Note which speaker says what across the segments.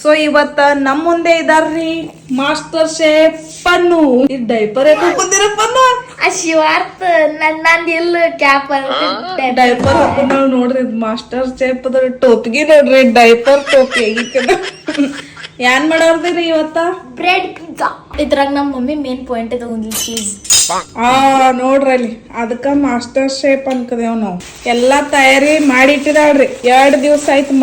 Speaker 1: So ಇವತ್ತ ನಮ್ ಮುಂದೆ ಇದಾರ್ರಿ ಮಾಸ್ಟರ್ ಶೇಫ್ ಪನ್ನು. ಈ ಡೈಪರ್ ಹಾಕೊಂಡಿರ ಪನ್ನು
Speaker 2: ಶಿವಾರ್ಥ ನಂದು ಇಲ್ಲ ಕ್ಯಾಪ್
Speaker 1: ಡೈಪರ್ ಹಾಕೊಂಡ್ ನೋಡ್ರಿ ಮಾಸ್ಟರ್ ಶೇಫ್ ಅದ್ರ ಟೋಪಿಗೆ ನೋಡ್ರಿ ಡೈಪರ್ ಟೋಪಿ ಆಗಿತ್ತು. ಏನ್ ಮಾಡೋರ್ದಿರಿ ಇವತ್ತ
Speaker 2: ಬ್ರೆಡ್ ಪಿಜ್ಜಾ. ಇದ್ರಾಗ ನಮ್ಮ ಮಮ್ಮಿ ಮೇನ್ ಪಾಯಿಂಟ್ ತಗೊಂಡ್ಲಿ ಚೀಸ್.
Speaker 1: ನೋಡ್ರಿ ಅಲ್ಲಿ ಅದಕ್ಕ ಮಾಸ್ಟರ್ ಶೇಫ್ ಅನ್ಕದೇವ್ ನಾವು. ಎಲ್ಲಾ ತಯಾರಿ ಮಾಡಿ ಇಟ್ಟಿದಾಳ್ರಿ. 2 ದಿವ್ಸ ಆಯ್ತು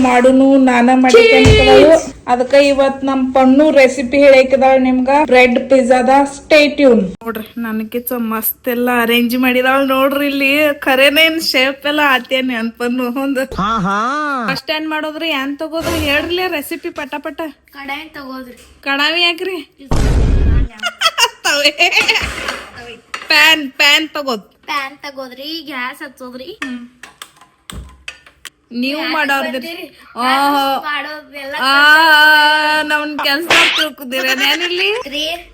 Speaker 1: ಮಾಡುನು ನಾನ ಮಾಡಿದ್ದಳು. ಅದಕ್ಕ ಇವತ್ ನಮ್ ಪಣ್ಣು ರೆಸಿಪಿ ಹೇಳಕಿದಾಳ ನಿಮ್ಗ ಬ್ರೆಡ್ ಪಿಜ್ಜಾದ. Stay tune. ನೋಡ್ರಿ ನನಕಿಚ್ಚ ಮಸ್ತ್ ಎಲ್ಲಾ ಅರೇಂಜ್ ಮಾಡಿದಾಳ ನೋಡ್ರಿ. ಇಲ್ಲಿ ಖರೇನೇನ್ ಶೇಫ್ ಎಲ್ಲಾ ಆತೇನೆ ಅನ್ಪನ್ನು ಒಂದ್ ಫಸ್ಟ್ ಏನ್ ಮಾಡೋದ್ರಿ ಏನ್ ತಗೋದ್ರಿ ಹೇಳ್ರಿ ರೆಸಿಪಿ ಪಟ ಪಟ.
Speaker 2: ಕಡಾಯಿ ತಗೋದ್ರಿ.
Speaker 1: ಕಡಾವಿ ಯಾಕ್ರಿ? ಪ್ಯಾನ್
Speaker 2: ತಗೋದ್ರಿ. ಗ್ಯಾಸ್ ಹಚ್ಚೋದ್ರಿ.
Speaker 1: ನೀವು ಮಾಡೋದ್ರಿ ನಮ್ ಕೆಲ್ಸ ತಿಳ್ಕೊದಿರೇನಿಲ್ಲಿ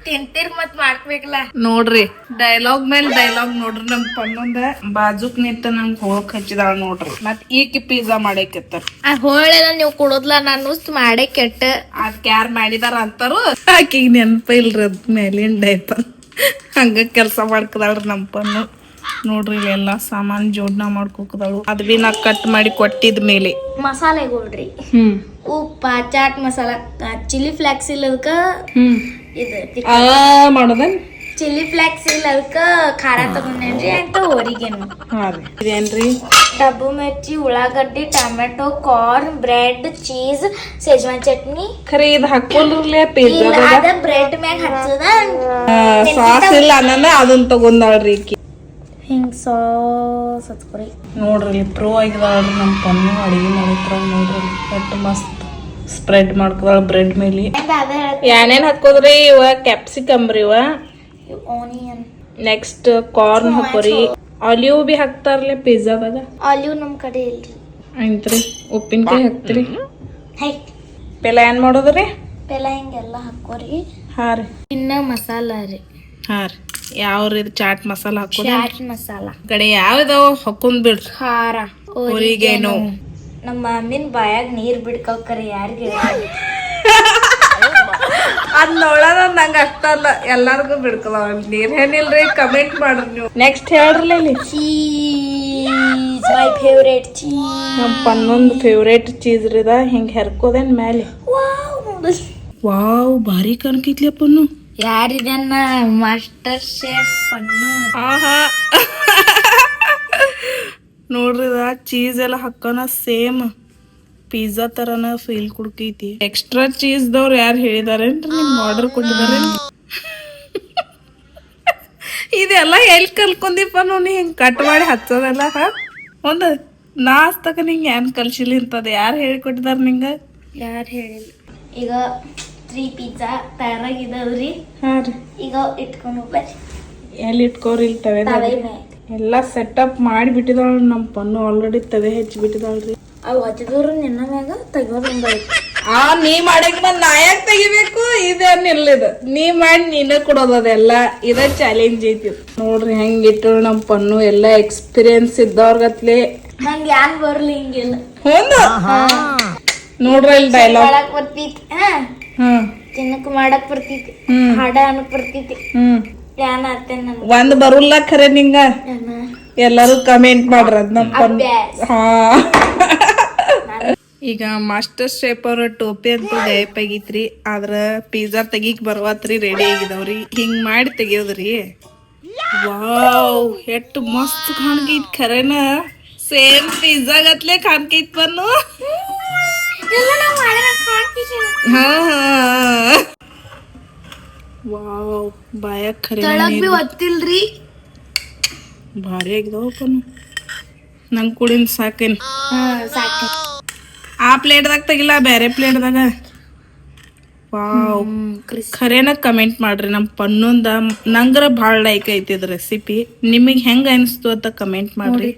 Speaker 2: ತಿಂತೀರ್ ಮತ್ ಮಾಡ್ಬೇಕಲ್ಲ.
Speaker 1: ನೋಡ್ರಿ ಡೈಲಾಗ್ ಮೇಲ್ ಡೈಲಾಗ್ ನೋಡ್ರಿ. ನಮ್ ಪನ್ನೊಂದ ಬಾಜುಕ್ ನಿಂತ ನಮ್ಗ್ ಹೋಗಕ್ ಹಚ್ಚಿದಾಳ ನೋಡ್ರಿ. ಮತ್ ಈಕಿ ಪಿಜ್ಜಾ ಮಾಡೇಕತ್ತ
Speaker 2: ಹೋಳೆಲ್ಲ ನೀವು ಕೊಡೋದ್ಲ ನಾನು ಮಾಡೇ ಕೆಟ್ಟ.
Speaker 1: ಅದ್ ಯಾರ್ ಮಾಡಿದಾರ ಅಂತಾರು ಆಕಿಗ್ ನೆನಪ ಇಲ್ರಿ ಅದ್ ಮೇಲಿನ ಡೈಪರ್. ಹಂಗ ಕೆಲ್ಸ ಮಾಡ್ಕದಾಳ್ರಿ ನಮ್ ಪನ್ನು. ನೋಡ್ರಿ ಇಲ್ಲೆಲ್ಲಾ ಸಾಮಾನ್ ಜೋಡ್ನ ಮಾಡ್ಕೋಕದಾಳು. ಅದ್ ಬಿ ನಾ ಕಟ್ ಮಾಡಿ ಕೊಟ್ಟಿದ್ ಮೇಲೆ
Speaker 2: ಮಸಾಲೆಗಳ್ರಿ ಉಪ್ಪ ಚಾಟ್ ಮಸಾಲ ಚಿಲ್ಲಿ ಫ್ಲೇಕ್ಸ್ ಇಲ್ಲ ಅದಕ್ಕ ಇದು
Speaker 1: ಮಾಡೋದ
Speaker 2: ಚಿಲ್ಲಿ ಫ್ಲೇಕ್ಸ್ ಇಲ್ಲ ಅದಕ್ಕ ಖಾರ ತಗೊಂಡೇನ್ರಿ ಅಂತ ಹೊರಿಗೇನು.
Speaker 1: ಇದೇನ್ರಿ?
Speaker 2: ಡಬ್ಬು ಮಿರ್ಚಿ, ಉಳ್ಳಾಗಡ್ಡಿ, tomato, corn, bread, cheese, schezwan chutney.
Speaker 1: ಖರೆ ಇದ್ ಹಾಕೊಂಡ್ರಲ್ಲೇ ಪಿಜ್ಜಾ
Speaker 2: ಅದ ಬ್ರೆಡ್ ಮ್ಯಾಗ ಹಚ್ಚದ
Speaker 1: ಸಾಸ್ ಇಲ್ಲ ಅನ್ನನ ಅದನ್ನ ತಗೊಂಡಾಳ್ರಿ ಈಕಿ.
Speaker 2: ಹಿಂಗ್ ಸಾಸ್ ಹಚ್ಕೊರಿ.
Speaker 1: ನೋಡ್ರಿ ಪ್ರೋ ಆಗಿದಾಳ್ರಿ ನಮ್ ಪನ್ನು ಅಡಿಗೆ ಮಾಡಿದ್ರ. ನೋಡ್ರಿ ಎಷ್ಟು ಮಸ್ತ್ ಸ್ಪ್ರೆಡ್ ಮಾಡ್ಕದಾಳ ಬ್ರೆಡ್ ಮೇಲೆ. ಏನೇನ್ ಹಾಕೋದ್ರಿ? ಇವ ಕ್ಯಾಪ್ಸಿಕಮ್ ರೀ, ಇವ
Speaker 2: ಆನಿಯನ್,
Speaker 1: ನೆಕ್ಸ್ಟ್ ಕಾರ್ನ್ ಹಾಕೋರಿ. ಆಲಿವ್ ಬಿ ಹಾಕ್ತಾರಲ್ಲ ಪಿಜ್ಜಾದಾಗ.
Speaker 2: ಆಲಿವ್ ನಮ್ ಕಡೆ ಇಲ್ರಿ.
Speaker 1: ಆಯ್ತ್ರಿ. ಉಪ್ಪಿನಕಾಯಿ ಹಾಕ್ತಿರಿ. ಪೆಲ ಏನ್ ಮಾಡೋದ್ರಿ?
Speaker 2: ಪೆಲ ಹಿಂಗೆಲ್ಲ ಹಾಕೋರಿ.
Speaker 1: ಹಾ ರೀ.
Speaker 2: ಇನ್ನ ಮಸಾಲ ರೀ.
Speaker 1: ಹಾ ರೀ. ಯಾವ್ರಿ? ಚಾಟ್ ಮಸಾಲ ಹಾಕೋರಿ.
Speaker 2: ಚಾಟ್ ಮಸಾಲ
Speaker 1: ಕಡೆ ಯಾವ್ದಾವ ಹಾಕೊಂಡ್ ಬಿಡ್ರಿ.
Speaker 2: ಖಾರ,
Speaker 1: ಒರಿಗೇನೋ.
Speaker 2: ನಮ್ಮ ಮಮ್ಮಿನ ಬಾಯಾಗ ನೀರ್ ಬಿಡ್ಕೋಕರಿ ಯಾರಿಗೆ
Speaker 1: ಅದ್ ನೋಡೋಣ ನಂಗ ಅಷ್ಟ ಅಲ್ಲ ಎಲ್ಲಾರ್ಗು ಬಿಡ್ಕೊಳವ ನೀರ್. ಏನಿಲ್ರಿ ಕಮೆಂಟ್ ಮಾಡ್ರಿ ನೀವು. ನೆಕ್ಸ್ಟ್ ಹೇಳ್ರಲ್ಲ ಇಲ್ಲಿ.
Speaker 2: Cheese my favourite cheese.
Speaker 1: ನಮ್ ಪನ್ನೊಂದು ಫೇವ್ರೇಟ್ ಚೀಸ್ ರೀದ. ಹಿಂಗ್ ಹೆರ್ಕೋದೇನ್ ಮೇಲೆ. ವಾವ್ ಭಾರಿ ಕನ್ಕಿತ್ಲಿ ಪನ್ನು.
Speaker 2: ಯಾರಿದನ್ನ ಮಾಸ್ಟರ್ ಶೇಫ್ ಪನ್ನು.
Speaker 1: ಆಹಾ ನೋಡ್ರಿ ಚೀಸ್ ಎಲ್ಲ ಹಾಕೋಣ ಸೇಮ್ ಪಿಜ್ಜಾ ತರನ ಫೀಲ್ ಕುಡ್ಕೈತಿ. ಎಕ್ಸ್ಟ್ರಾ ಚೀಸ್ ದವ್ರು ಯಾರು ಹೇಳಿದಾರೇನ್ರಿ? ನಿಮ್ ಆರ್ಡರ್ ಕೊಟ್ಟಿದಾರೆ? ಇದೆಲ್ಲ ಎಲ್ಲಿ ಕಲ್ಕೊಂಡಿಪ್ಪ ನೋಡಿ ಹಿಂಗ್ ಕಟ್ ಮಾಡಿ ಹಚ್ಚೋದೆಲ್ಲ. ಒಂದು ನಾಸ್ತಕ ನಿಂಗೆ ಏನ್ ಕಲ್ಸಿಲ್ಲ ಇಂತದ ಯಾರು ಹೇಳಿಕೊಟ್ಟಿದಾರ ನಿಂಗ?
Speaker 2: ಯಾರು ಹೇಳಿಲ್ಲ. ಈಗ 3 ಪಿಜ್ಜಾ ತಯಾರಾಗಿದವ್ರಿ.
Speaker 1: ಹಾ ರೀ.
Speaker 2: ಈಗ ಇಟ್ಕೊಂಡು ಬರ್ರಿ.
Speaker 1: ಎಲ್ಲಿ ಇಟ್ಕೋರಿ? ಇಲ್ಲಿ ತವೆ ಎಲ್ಲ ಸೆಟಪ್ ಮಾಡಿ ಬಿಟ್ಟಿದಾಳ ನಮ್ ಪನ್ನು. ಆಲ್ರೆಡಿ ತವೆ ಹೆಚ್ಚಿ ಬಿಟ್ಟಿದಾಳ್ರಿ.
Speaker 2: ಅವ್ ಹಚ್ಚಿದವ್ರು ನಿನ್ನ ಮ್ಯಾಗ ತೆಗೋದಂಗಾಯ್ತು.
Speaker 1: ನೀ ಮಾಡಕ್ ನಾ ಯಾಕೆ ತೆಗಿಬೇಕು? ಇದೇನಿಲ್ಲ, ನೀ ಮಾಡಿ ನೀನ ಕೊಡೋದೆಲ್ಲ. ಇದ ಚಾಲೆಂಜ್ ಐತಿ ನೋಡ್ರಿ. ಹೆಂಗಿಟ್ಟು ನಮ್ ಪನ್ನು ಎಲ್ಲ ಎಕ್ಸ್ಪೀರಿಯನ್ಸ್ ಇದ್ದವ್ರಗತ್ಲೆ.
Speaker 2: ನಂಗೆ ಯಾನ್ ಬರ್ಲಿ ಹಿಂಗಿಲ್ಲ.
Speaker 1: ನೋಡ್ರಿ ಇಲ್ಲಿ ಡೈಲಾಗ್
Speaker 2: ಮಾಡಕ್ ಬರ್ತೈತಿ. ತಿನ್ನಕ್ ಮಾಡಕ್ ಬರ್ತೈತಿ. ಹಾಡ ಅನ್ನಕ್ ಬರ್ತೈತಿ. ಯಾನ ಆತೇನ್ ನನ್
Speaker 1: ಒಂದ್ ಬರುಲ್ಲ ಖರೆ ನಿಂಗ. ಎಲ್ಲಾರು ಕಮೆಂಟ್ ಮಾಡ್ರ ಅದ್ನ. ಈಗ ಮಾಸ್ಟರ್ ಶೇಫ್ ಅವ್ರ ಟೋಪಿ ಅಂತೂ ಗೈಪ್ ಆಗೈತ್ರಿ. ಆದ್ರ ಪಿಜ್ಜಾ ತೆಗಿಕ್ ಬರ್ವಾತ್ರಿ ರೆಡಿ ಆಗಿದಾವ್ರಿ. ಹಿಂಗ್ ಮಾಡಿ ತೆಗಿಯೋದ್ರಿ. ವಾವ್ ಎಷ್ಟು ಮಸ್ತ್ ಕಾಣ್ಕೈತ್ ಖರೇನ. ಸೇಮ್ ಪಿಜ್ಜಾ ಗತ್ಲೆ ಕಾಣ್ಕೈತ್ ಬನ್ನು. ವಾವ್ ಬಾಯಾಗ ಖರೆ
Speaker 2: ಒತ್ತಿಲ್ರಿ.
Speaker 1: ಭಾರಿ ಆಗಿದಾವ ಪನ್ನು. ನಂಗ್ ಕುಡಿನ್ ಸಾಕೇನ್?
Speaker 2: ಸಾಕು.
Speaker 1: ಆ ಪ್ಲೇಟ್ದಾಗ ತೆಗಿಲ್ಲ, ಬೇರೆ ಪ್ಲೇಟ್ದಾಗ. ವಾವ್ ಖರೇನ ಕಮೆಂಟ್ ಮಾಡ್ರಿ. ನಮ್ ಪನ್ನೊಂದ ನಂಗರ ಭಾಳ ಲೈಕ್ ಐತಿ ಇದ್ ರೆಸಿಪಿ. ನಿಮಗ್ ಹೆಂಗ ಅನಿಸ್ತು ಅಂತ ಕಮೆಂಟ್ ಮಾಡ್ರಿ.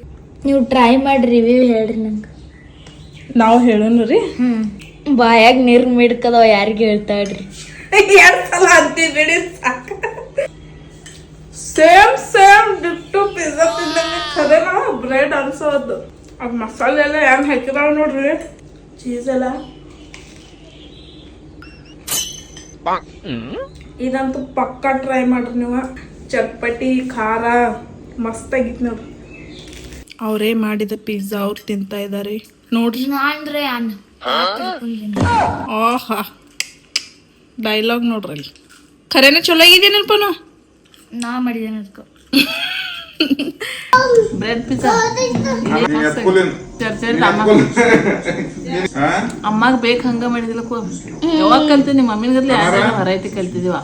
Speaker 2: ನೀವು ಟ್ರೈ ಮಾಡಿ ರಿವ್ಯೂ ಹೇಳ್ರಿ ನಂಗೆ.
Speaker 1: ನಾವು ಹೇಳೋನು ರೀ.
Speaker 2: ಬಾಯಾಗ ನೀರ್ ಮಿಡ್ಕದವ ಯಾರಿಗೆ ಹೇಳ್ತಾಳ್ರಿ.
Speaker 1: 2 ಸಲ ಅಂತೀವಿ ಬಿಡಿ ಸಾಕ. ಸೇಮ್ ಡಿಟ್ಟು ಪಿಜ್ಜಾ ತಿಂದಂಗೆ ಖರೇನ ಬ್ರೆಡ್ ಅನ್ಸೋದು. ಅದ್ ಮಸಾಲೆ ಎಲ್ಲ ಹೆಂಗ್ ಹಾಕಿದಾವ ನೋಡ್ರಿ. ಚೀಸ್ ಎಲ್ಲ ಇದಂತೂ ಪಕ್ಕಾ ಟ್ರೈ ಮಾಡ್ರಿ ನೀವು. ಚಟ್ಪಟಿ ಖಾರ ಮಸ್ತ್ ಆಗಿತ್ತು ನೋಡ್ರಿ. ಅವರೇ ಮಾಡಿದ ಪಿಜ್ಜಾ ಅವ್ರು ತಿಂತಾ ಇದಾರೆ ನೋಡ್ರಿ.
Speaker 2: ನಾನ್ರೆ
Speaker 1: ಆಹಾ ಡೈಲಾಗ್ ನೋಡ್ರಿ. ಖರೇನ ಚಲೋ ಆಗಿದೇನಪ್ಪ ನಾ
Speaker 2: ಮಾಡಿದ್ದೇನೆ ಅದಕ್ಕೆ.
Speaker 3: ಬ್ರೆಡ್ ಪಿಜ್ಜಾ ಅಮ್ಮಾಗ ಬೇಕು ಹಂಗ ಮಾಡಿದಿಲ್ಲ. ಯಾವಾಗ ಕಲ್ತಿ ನಿಮ್ಮ ಮಮ್ಮಿನ ಗದ್ಲಿ ಯಾವ್ದಾರ ವೆರೈಟಿ ಕಲ್ತಿದೀವ.